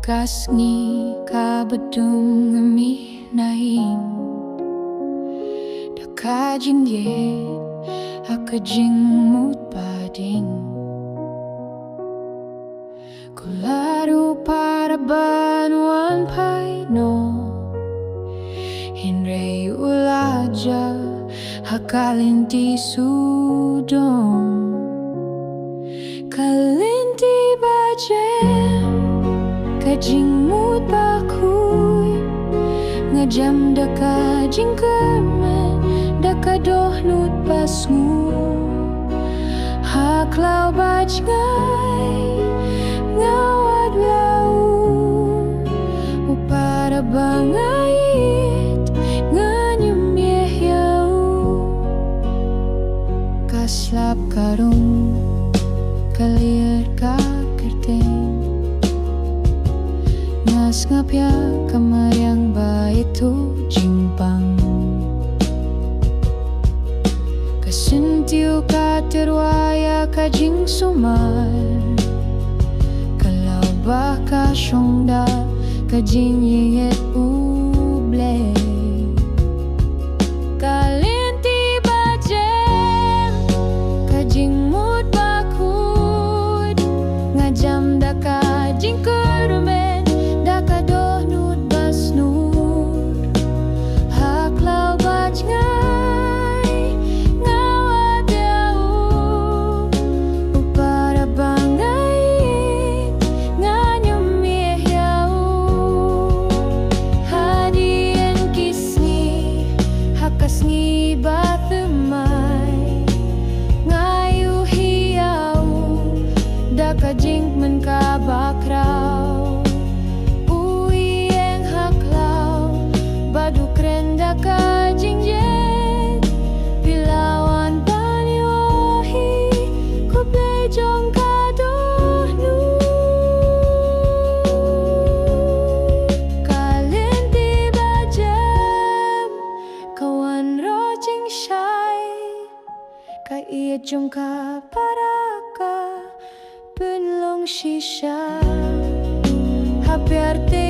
Kasngi ka bedung ngemi naing Daka jingye aka jingmut pading Kularu para banuan paino Hinrei ulaja hakalinti sudong Kalinti bajem Kajingmut bakuy Ngajam daka jingkermen Daka dohnut pasngu Haklau baj ngai Ngawad lau Upara bangait Nganyum yau Kaslap karung Kalir ka kerteng Ngas ngapya kamaryang ba itu jingpang Kasintiu ka terwaya ka jing sumar Kalau ba ka syongda ka jing yeyet uble Kalinti bajem ka jing mut bakud Ngajam da ka jing kurme Kajing men ka bakraw Ui eng haklau Badu krenda kajing jet Pilawan panyohi Kuble jong kadohnu Kalinti bajem Kawan rojing syai Kaiet jong ka paraka Penlong shisha Hapiarte